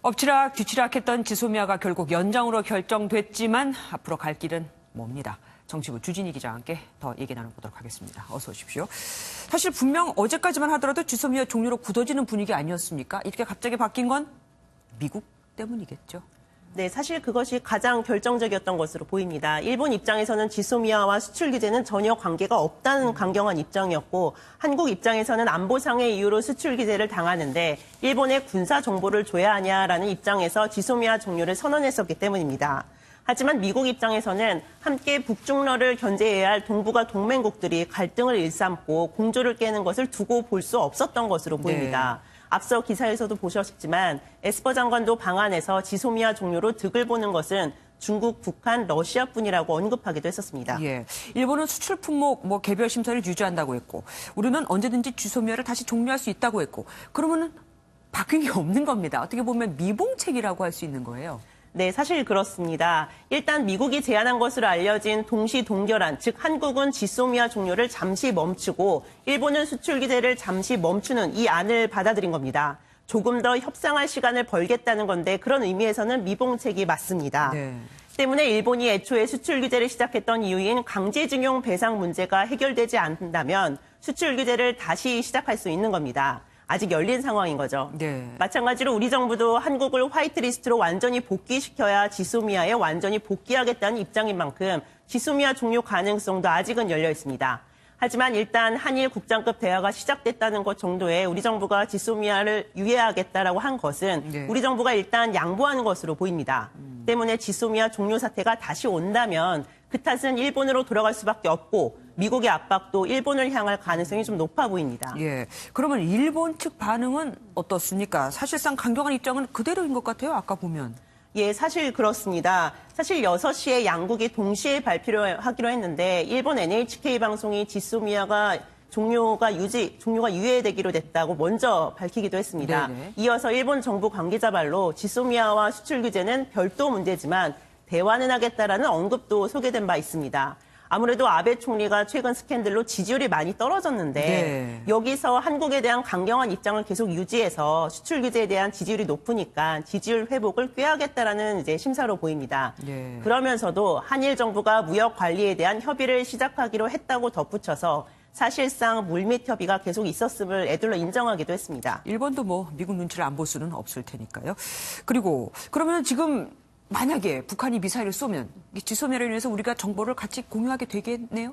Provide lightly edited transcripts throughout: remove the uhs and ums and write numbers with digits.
엎치락 뒤치락했던 지소미아가 결국 연장으로 결정됐지만 앞으로 갈 길은 멉니다. 정치부 주진희 기자와 함께 더 얘기 나눠보도록 하겠습니다. 어서 오십시오. 사실 분명 어제까지만 하더라도 지소미아 종료로 굳어지는 분위기 아니었습니까? 이렇게 갑자기 바뀐 건 미국 때문이겠죠. 네, 사실 그것이 가장 결정적이었던 것으로 보입니다. 일본 입장에서는 지소미아와 수출 규제는 전혀 관계가 없다는 강경한 입장이었고, 한국 입장에서는 안보상의 이유로 수출 규제를 당하는데 일본에 군사 정보를 줘야 하냐라는 입장에서 지소미아 종료를 선언했었기 때문입니다. 하지만 미국 입장에서는 함께 북중러를 견제해야 할 동북아 동맹국들이 갈등을 일삼고 공조를 깨는 것을 두고 볼 수 없었던 것으로 보입니다. 네. 앞서 기사에서도 보셨지만 에스퍼 장관도 방한에서 지소미아 종료로 득을 보는 것은 중국, 북한, 러시아뿐이라고 언급하기도 했었습니다. 예, 일본은 수출 품목 개별 심사를 유지한다고 했고, 우리는 언제든지 지소미아를 다시 종료할 수 있다고 했고, 그러면은 바뀐 게 없는 겁니다. 어떻게 보면 미봉책이라고 할 수 있는 거예요. 네, 사실 그렇습니다. 일단 미국이 제안한 것으로 알려진 동시 동결안, 즉 한국은 지소미아 종료를 잠시 멈추고 일본은 수출 규제를 잠시 멈추는 이 안을 받아들인 겁니다. 조금 더 협상할 시간을 벌겠다는 건데 그런 의미에서는 미봉책이 맞습니다. 네. 때문에 일본이 애초에 수출 규제를 시작했던 이유인 강제징용 배상 문제가 해결되지 않는다면 수출 규제를 다시 시작할 수 있는 겁니다. 아직 열린 상황인 거죠. 네. 마찬가지로 우리 정부도 한국을 화이트리스트로 완전히 복귀시켜야 지소미아에 완전히 복귀하겠다는 입장인 만큼 지소미아 종료 가능성도 아직은 열려 있습니다. 하지만 일단 한일 국장급 대화가 시작됐다는 것 정도에 우리 정부가 지소미아를 유예하겠다라고 한 것은 네. 우리 정부가 일단 양보하는 것으로 보입니다. 때문에 지소미아 종료 사태가 다시 온다면 그 탓은 일본으로 돌아갈 수밖에 없고 미국의 압박도 일본을 향할 가능성이 좀 높아 보입니다. 예. 그러면 일본 측 반응은 어떻습니까? 사실상 강경한 입장은 그대로인 것 같아요. 아까 보면. 예, 사실 그렇습니다. 사실 6시에 양국이 동시에 발표를 하기로 했는데 일본 NHK 방송이 지소미아가 종료가 유예되기로 됐다고 먼저 밝히기도 했습니다. 네네. 이어서 일본 정부 관계자 말로 지소미아와 수출 규제는 별도 문제지만 대화는 하겠다라는 언급도 소개된 바 있습니다. 아무래도 아베 총리가 최근 스캔들로 지지율이 많이 떨어졌는데 네. 여기서 한국에 대한 강경한 입장을 계속 유지해서 수출 규제에 대한 지지율이 높으니까 지지율 회복을 꾀하겠다라는 이제 심사로 보입니다. 네. 그러면서도 한일 정부가 무역 관리에 대한 협의를 시작하기로 했다고 덧붙여서 사실상 물밑 협의가 계속 있었음을 애둘러 인정하기도 했습니다. 일본도 미국 눈치를 안 볼 수는 없을 테니까요. 그리고 그러면 지금 만약에 북한이 미사일을 쏘면 지소미아를 인해서 우리가 정보를 같이 공유하게 되겠네요?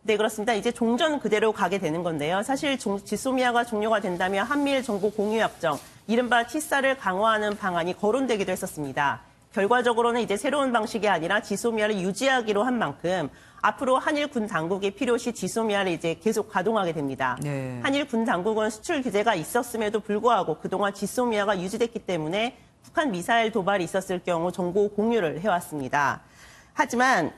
네, 그렇습니다. 이제 종전 그대로 가게 되는 건데요. 사실 지소미아가 종료가 된다면 한미일 정보 공유 협정, 이른바 티사를 강화하는 방안이 거론되기도 했었습니다. 결과적으로는 이제 새로운 방식이 아니라 지소미아를 유지하기로 한 만큼 앞으로 한일 군 당국이 필요시 지소미아를 이제 계속 가동하게 됩니다. 네. 한일 군 당국은 수출 규제가 있었음에도 불구하고 그동안 지소미아가 유지됐기 때문에 북한 미사일 도발이 있었을 경우 정보 공유를 해왔습니다. 하지만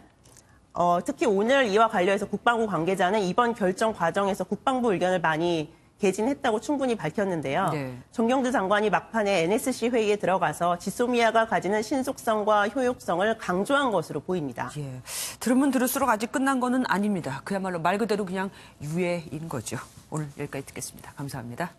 특히 오늘 이와 관련해서 국방부 관계자는 이번 결정 과정에서 국방부 의견을 많이 개진했다고 충분히 밝혔는데요. 네. 정경주 장관이 막판에 NSC 회의에 들어가서 지소미아가 가지는 신속성과 효용성을 강조한 것으로 보입니다. 예. 들으면 들을수록 아직 끝난 거는 아닙니다. 그야말로 말 그대로 그냥 유예인 거죠. 오늘 여기까지 듣겠습니다. 감사합니다.